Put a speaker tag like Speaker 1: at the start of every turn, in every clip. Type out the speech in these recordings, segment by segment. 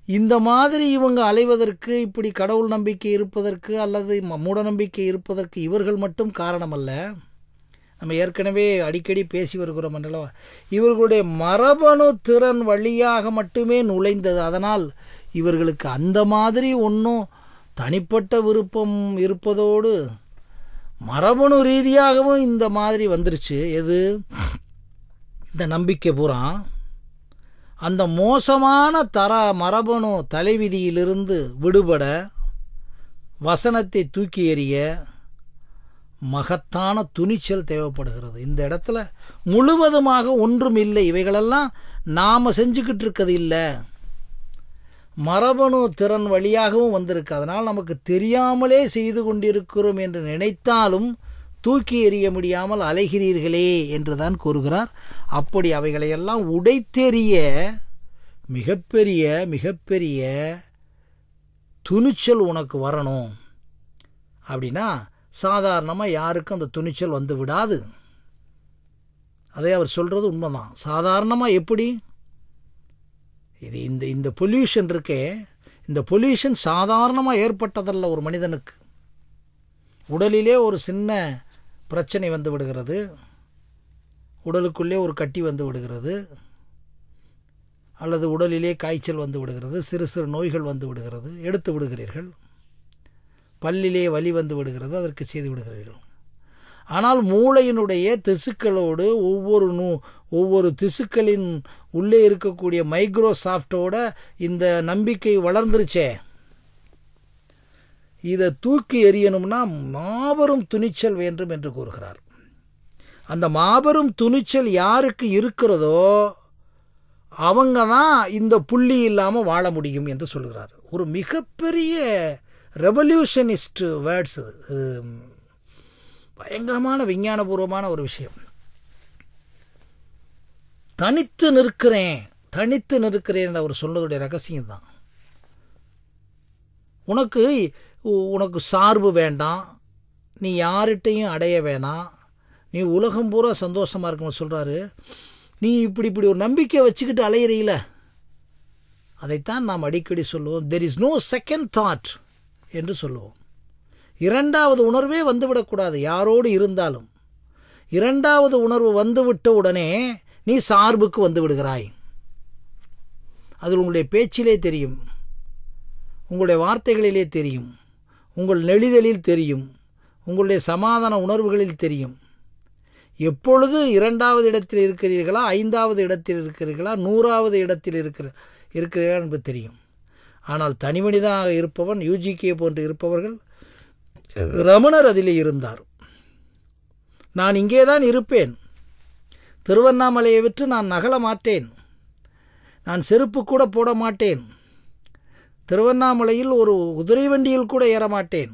Speaker 1: இந்த மாதிரி இவங்க அலைவதற்கு, இப்படி கடவுள் நம்பிக்கை இருப்பதற்கு அல்லது மூட நம்பிக்கை இருப்பதற்கு இவர்கள் மட்டும் காரணமல்ல. நம்ம ஏற்கனவே அடிக்கடி பேசி வருகிறோம் அல்லவா, இவர்களுடைய மரபணு திறன் வழியாக மட்டுமே நுழைந்தது. அதனால் இவர்களுக்கு அந்த மாதிரி ஒன்றும் தனிப்பட்ட விருப்பம் இருப்பதோடு மரபணு ரீதியாகவும் இந்த மாதிரி வந்துருச்சு. எது? இந்த நம்பிக்கை பூரா அந்த மோசமான மரபணு தலைவிதியிலிருந்து விடுபட, வசனத்தை தூக்கி எறிய மகத்தான துணிச்சல் தேவைப்படுகிறது. இந்த இடத்துல முழுவதுமாக ஒன்றும் இல்லை. இவைகளெல்லாம் நாம் செஞ்சுக்கிட்டு இருக்கிறது இல்லை, மரபணு திறன் வழியாகவும் வந்திருக்கு. அதனால் நமக்கு தெரியாமலே செய்து கொண்டிருக்கிறோம் என்று நினைத்தாலும் தூக்கி எறிய முடியாமல் அலைகிறீர்களே என்று தான் கூறுகிறார். அப்படி அவைகளையெல்லாம் உடைத்தெறிய மிகப்பெரிய மிகப்பெரிய துணிச்சல் உனக்கு வரணும். அப்படின்னா சாதாரணமாக யாருக்கும் அந்த துணிச்சல் வந்து விடாது. அதை அவர் சொல்கிறது உண்மைதான். சாதாரணமாக எப்படி இது இந்த பொல்யூஷன் இருக்கே, இந்த பொல்யூஷன் சாதாரணமாக ஏற்பட்டதல்ல. ஒரு மனிதனுக்கு உடலிலே ஒரு சின்ன பிரச்சனை வந்து விடுகிறது, உடலுக்குள்ளே ஒரு கட்டி வந்து விடுகிறது, அல்லது உடலிலே காய்ச்சல் வந்து விடுகிறது, சிறு சிறு நோய்கள் வந்து விடுகிறது, எடுத்து விடுகிறீர்கள். பல்லிலே வலி வந்து விடுகிறது, அதற்கு செய்து விடுகிறீர்கள். ஆனால் மூளையினுடைய திசுக்களோடு ஒவ்வொரு திசுக்களின் உள்ளே இருக்கக்கூடிய மைக்ரோசாஃப்டோட இந்த நம்பிக்கை வளர்ந்துருச்சே, இதை தூக்கி எறியணும்னா மாபெரும் துணிச்சல் வேண்டும் என்று கூறுகிறார். அந்த மாபெரும் துணிச்சல் யாருக்கு இருக்கிறதோ அவங்க தான் இந்த புள்ளி இல்லாமல் வாழ முடியும் என்று சொல்கிறார். ஒரு மிகப்பெரிய ரெவல்யூஷனிஸ்ட் வேர்ட்ஸ் அது. பயங்கரமான விஞ்ஞானபூர்வமான ஒரு விஷயம். தனித்து நிற்கிறேன் அவர் சொன்னதுடைய ரகசியம் தான். உனக்கு சார்பு வேண்டாம், நீ யார்கிட்டையும் அடைய வேணாம், நீ உலகம் பூரா சந்தோஷமாக இருக்கணும்னு சொல்கிறாரு. நீ இப்படி ஒரு நம்பிக்கை வச்சுக்கிட்டு அலையிறீல, அதைத்தான் நாம் அடிக்கடி சொல்லுவோம், there is no second thought என்று சொல்லுவோம். இரண்டாவது உணர்வே வந்துவிடக்கூடாது. யாரோடு இருந்தாலும் இரண்டாவது உணர்வு வந்துவிட்ட உடனே நீ சார்புக்கு வந்து விடுகிறாய். அது உங்களுடைய பேச்சிலே தெரியும், உங்களுடைய வார்த்தைகளிலே தெரியும், உங்கள் நெளிதலில் தெரியும், உங்களுடைய சமாதான உணர்வுகளில் தெரியும். எப்பொழுது 2வது இடத்தில் இருக்கிறீர்களா, 5வது இடத்தில் இருக்கிறீர்களா, 100வது இடத்தில் இருக்கிறீர்களா என்பது தெரியும். ஆனால் தனிமனிதனாக இருப்பவன், யூஜிகே போன்று இருப்பவர்கள், ரமணர் அதிலே இருந்தார். நான் இங்கே தான் இருப்பேன், திருவண்ணாமலையை விட்டு நான் நகல மாட்டேன், நான் செருப்பு கூட போட மாட்டேன், திருவண்ணாமலையில் ஒரு குதிரை வண்டியில் கூட ஏற மாட்டேன்,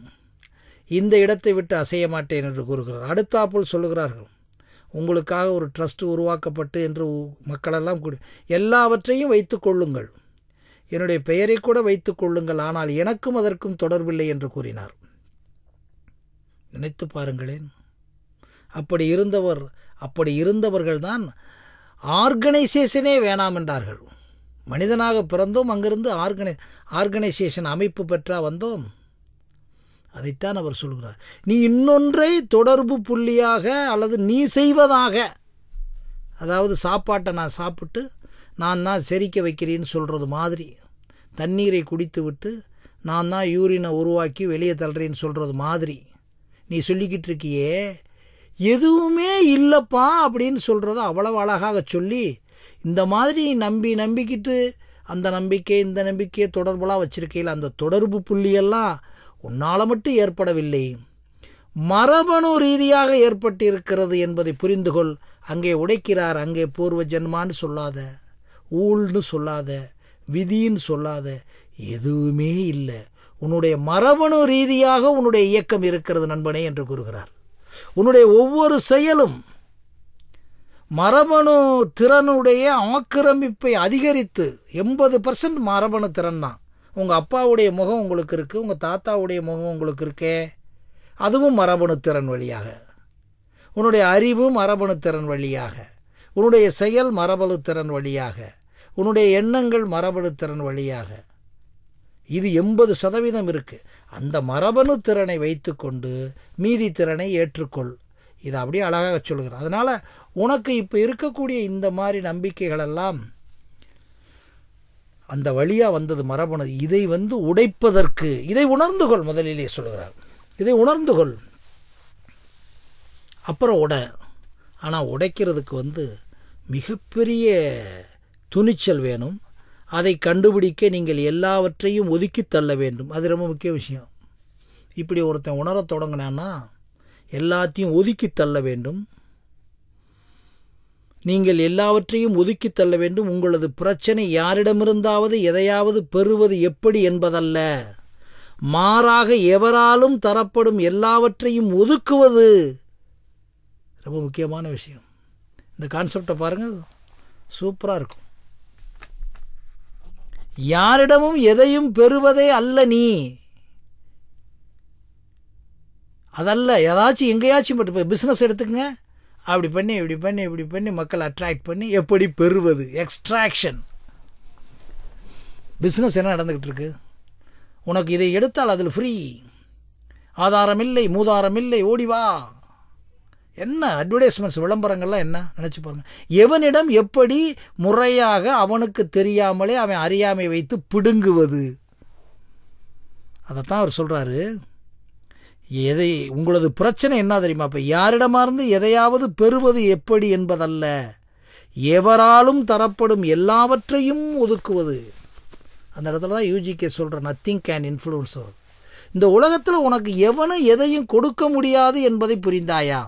Speaker 1: இந்த இடத்தை விட்டு அசைய மாட்டேன் என்று கூறுகிறார். அடுத்தாப்புல் சொல்லுகிறார்கள், உங்களுக்காக ஒரு ட்ரஸ்ட் உருவாக்கப்பட்டு என்று மக்களெல்லாம் கூட எல்லாவற்றையும் வைத்து கொள்ளுங்கள், என்னுடைய பெயரை கூட வைத்து கொள்ளுங்கள், ஆனால் எனக்கும் அதற்கும் தொடர்பில்லை என்று கூறினார். நினைத்து பாருங்களேன். அப்படி இருந்தவர்கள்தான் ஆர்கனைசேஷனே வேணாம் என்றார்கள். மனிதனாக பிறந்தோம், அங்கிருந்து ஆர்கனைசேஷன் அமைப்பு பெற்றா வந்தோம். அதைத்தான் அவர் சொல்கிறார். நீ இன்னொன்றை தொடர்பு புள்ளியாக அல்லது நீ செய்வதாக, அதாவது சாப்பாட்டை நான் சாப்பிட்டு நான் தான் செரிக்க வைக்கிறேன்னு சொல்கிறது மாதிரி, தண்ணீரை குடித்து விட்டு நான் தான் யூரினை உருவாக்கி வெளியே தள்ளுறேன்னு சொல்கிறது மாதிரி நீ சொல்லிக்கிட்டு இருக்கியே, எதுவுமே இல்லைப்பா அப்படின்னு சொல்கிறத அவ்வளவு அழகாக சொல்லி, இந்த மாதிரி நம்பிக்கிட்டு அந்த நம்பிக்கை இந்த நம்பிக்கையை தொடர்புலாம் வச்சுருக்கையில் அந்த தொடர்பு புள்ளியெல்லாம் உன்னால் மட்டும் ஏற்படவில்லை, மரபணு ரீதியாக ஏற்பட்டிருக்கிறது என்பதை புரிந்து கொள். அங்கே உடைக்கிறார். அங்கே பூர்வ ஜென்மான்னு சொல்லாத, ஊழ்னு சொல்லாத, விதின்னு சொல்லாத, எதுவுமே இல்லை. உன்னுடைய மரபணு ரீதியாக உன்னுடைய இயக்கம் இருக்கிறது நண்பனே என்று கூறுகிறார். உன்னுடைய ஒவ்வொரு செயலும் மரபணு திறனுடைய ஆக்கிரமிப்பை அதிகரித்து 80% மரபணு திறன் தான். உங்கள் அப்பாவுடைய முகம் உங்களுக்கு இருக்குது, உங்கள் தாத்தாவுடைய முகம் உங்களுக்கு இருக்கே, அதுவும் மரபணு திறன் வழியாக. உன்னுடைய அறிவு மரபணு திறன் வழியாக, உன்னுடைய செயல் மரபணு திறன் வழியாக, உன்னுடைய எண்ணங்கள் மரபணு திறன் வழியாக. இது 80% இருக்குது. அந்த மரபணு திறனை வைத்து கொண்டு மீதி திறனை ஏற்றுக்கொள். இதை அப்படியே அழகாக சொல்கிறார். அதனால் உனக்கு இப்போ இருக்கக்கூடிய இந்த மாதிரி நம்பிக்கைகளெல்லாம் அந்த வழியாக வந்தது மரபணு. இதை உடைப்பதற்கு இதை உணர்ந்துகொள். முதலிலே சொல்கிறார், இதை உணர்ந்துகொள், அப்புறம் உடை. ஆனால் உடைக்கிறதுக்கு மிகப்பெரிய துணிச்சல் வேணும். அதை கண்டுபிடிக்க நீங்கள் எல்லாவற்றையும் ஒதுக்கி தள்ள வேண்டும். அது ரொம்ப முக்கிய விஷயம். இப்படி ஒருத்தன் உணரத் தொடங்கினான்னா எல்லாத்தையும் ஒதுக்கி தள்ள வேண்டும். நீங்கள் எல்லாவற்றையும் ஒதுக்கி தள்ள வேண்டும். உங்களது பிரச்சனை யாரிடமிருந்தாவது எதையாவது பெறுவது எப்படி என்பதல்ல, மாறாக எவராலும் தரப்படும் எல்லாவற்றையும் ஒதுக்குவது ரொம்ப முக்கியமான விஷயம். இந்த கான்செப்டை பாருங்கள், சூப்பராக இருக்கும். யாரிடமும் எதையும் பெறுவதே அல்ல நீ, அதல்ல. ஏதாச்சும் எங்கேயாச்சும் இப்போ பிஸ்னஸ் எடுத்துக்கங்க, அப்படி பண்ணி இப்படி பண்ணி இப்படி பண்ணி மக்களை அட்ராக்ட் பண்ணி எப்படி பெறுவது, எக்ஸ்ட்ராக்ஷன். பிஸ்னஸ் என்ன நடந்துக்கிட்டு இருக்கு? உனக்கு இதை எடுத்தால் அதில் ஃப்ரீ, ஆதாரம் இல்லை மூதாரம் இல்லை, ஓடிவா. என்ன அட்வர்டைஸ்மெண்ட்ஸ், விளம்பரங்கள்லாம் என்ன நினச்சி பாருங்கள். எவனிடம் எப்படி முறையாக அவனுக்கு தெரியாமலே அவன் அறியாமை வைத்து பிடுங்குவது. அதைத்தான் அவர் சொல்கிறாரு. எதை உங்களது பிரச்சனை என்ன தெரியுமா? இப்போ யாரிடமாருந்து எதையாவது பெறுவது எப்படி என்பதல்ல, எவராலும் தரப்படும் எல்லாவற்றையும் ஒதுக்குவது. அந்த இடத்துல தான் யூஜிகே சொல்கிற நத்திங் கேன் இன்ஃப்ளூயன்ஸ். இந்த உலகத்தில் உனக்கு எவனும் எதையும் கொடுக்க முடியாது என்பதை புரிந்தாயா?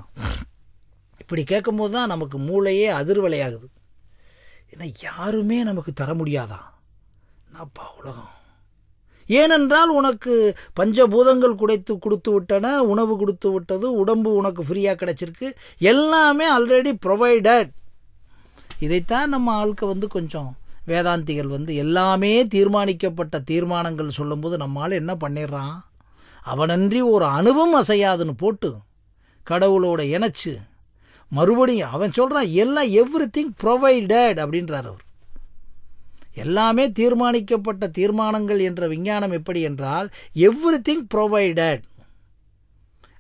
Speaker 1: இப்படி கேட்கும்போது தான் நமக்கு மூளையே அதிர்வலையாகுது. ஏன்னா யாருமே நமக்கு தர முடியாதா? நான்ப்பா உலகம். ஏனென்றால் உனக்கு பஞ்சபூதங்கள் கொடுத்து விட்டன, உணவு கொடுத்து விட்டது, உடம்பு உனக்கு ஃப்ரீயாக கிடச்சிருக்கு, எல்லாமே ஆல்ரெடி ப்ரொவைடட். இதைத்தான் நம்ம ஆளுக்கு கொஞ்சம் வேதாந்திகள் எல்லாமே தீர்மானிக்கப்பட்ட தீர்மானங்கள் சொல்லும்போது நம்மளால் என்ன பண்ணிடுறான், அவனன்றி ஒரு அணுவும் அசையாதுன்னு போட்டு கடவுளோட இணைச்சு மறுபடியும் அவன் சொல்கிறான் எல்லாம் எவ்ரிதிங் ப்ரொவைடட் அப்படின்றார் அவர். எல்லாமே தீர்மானிக்கப்பட்ட தீர்மானங்கள் என்ற விஞ்ஞானம் எப்படி என்றால் எவ்ரிதிங் ப்ரொவைடட்.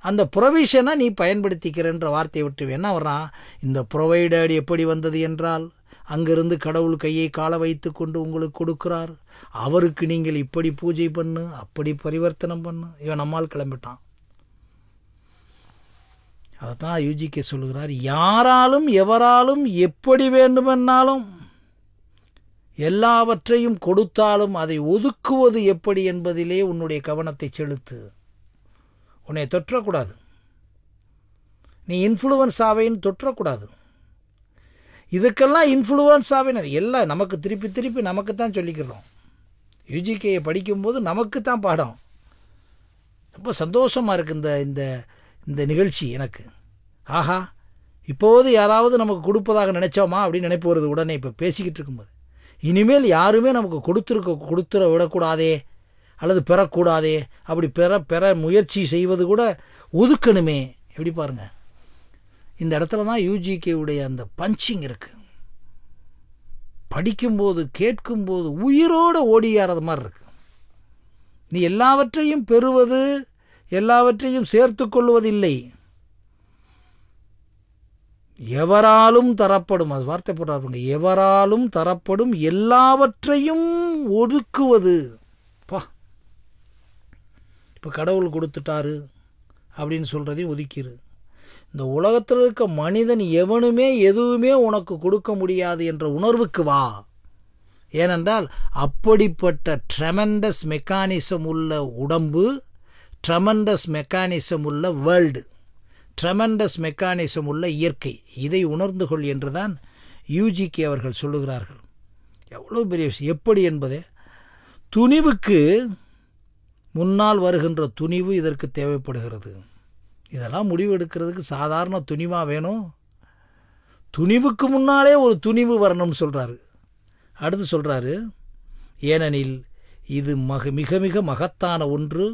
Speaker 1: அந்த ப்ரொவிஷனை நீ பயன்படுத்திக்கிறன்ற வார்த்தையை விட்டு என்ன வர்றான், இந்த ப்ரொவைடட் எப்படி வந்தது என்றால் அங்கிருந்து கடவுள் கையை கால வைத்து கொண்டு உங்களுக்கு கொடுக்கிறார், அவருக்கு நீங்கள் இப்படி பூஜை பண்ணு, அப்படி பரிவர்த்தனம் பண்ணு. இவன் நம்மால் கிளம்பிட்டான். அதைத்தான் யூஜிகே சொல்லுகிறார், யாராலும் எவராலும் எப்படி வேண்டுமென்னாலும் எல்லாவற்றையும் கொடுத்தாலும் அதை ஒதுக்குவது எப்படி என்பதிலே உன்னுடைய கவனத்தை செலுத்து. உன்னை தொற்றக்கூடாது, நீ இன்ஃப்ளூயன்ஸ் ஆவேன்னு தொற்றக்கூடாது. இதுக்கெல்லாம் இன்ஃப்ளூயன்ஸ் ஆவேன் எல்லாம் நமக்கு திருப்பி திருப்பி நமக்கு தான் சொல்லிக்கிறோம். யூஜிகேயை படிக்கும்போது நமக்கு தான் பாடம். ரொம்ப சந்தோஷமாக இருக்குது இந்த இந்த நிகழ்ச்சி எனக்கு. ஆஹா, இப்போது யாராவது நமக்கு கொடுப்பதாக நினச்சோமா அப்படின்னு நினைப்பு வருது உடனே. இப்போ பேசிக்கிட்டு இருக்கும்போது இனிமேல் யாருமே நமக்கு கொடுத்துட விடக்கூடாதே அல்லது பெறக்கூடாதே, அப்படி பெற முயற்சி செய்வது கூட ஒதுக்கணுமே. எப்படி பாருங்கள், இந்த இடத்துல தான் யூஜிகேவுடைய அந்த பஞ்சிங் இருக்குது. படிக்கும்போது கேட்கும்போது உயிரோடு ஓடியாரது மாதிரி இருக்கு. நீ எல்லாவற்றையும் பெறுவது, எல்லாவற்றையும் சேர்த்து கொள்வதில்லை, எவராலும் தரப்படும், அது வார்த்தை போட்டாருங்க, எவராலும் தரப்படும் எல்லாவற்றையும் ஒதுக்குவது. இப்போ கடவுள் கொடுத்துட்டாரு அப்படின்னு சொல்கிறதையும் ஒதுக்கிடு. இந்த உலகத்தில் இருக்க மனிதன் எவனுமே எதுவுமே உனக்கு கொடுக்க முடியாது என்ற உணர்வுக்கு வா. ஏனென்றால் அப்படிப்பட்ட ட்ரெமெண்டஸ் மெக்கானிசம் உள்ள உடம்பு, ட்ரெமெண்டஸ் மெக்கானிசம் உள்ள வேர்ல்டு, ட்ரெமெண்டஸ் மெக்கானிசம் உள்ள இயற்கை, இதை உணர்ந்து கொள் என்றுதான் யூஜிகே அவர்கள் சொல்லுகிறார்கள். எவ்வளோ பெரிய விஷயம் எப்படி என்பது. துணிவுக்கு முன்னால் வருகின்ற துணிவு இதற்கு தேவைப்படுகிறது. இதெல்லாம் முடிவு எடுக்கிறதுக்கு சாதாரண துணிவாக வேணும், துணிவுக்கு முன்னாலே ஒரு துணிவு வரணும்னு சொல்கிறாரு. அடுத்து சொல்கிறாரு, ஏனெனில் இது மிக மிக மகத்தான ஒன்று,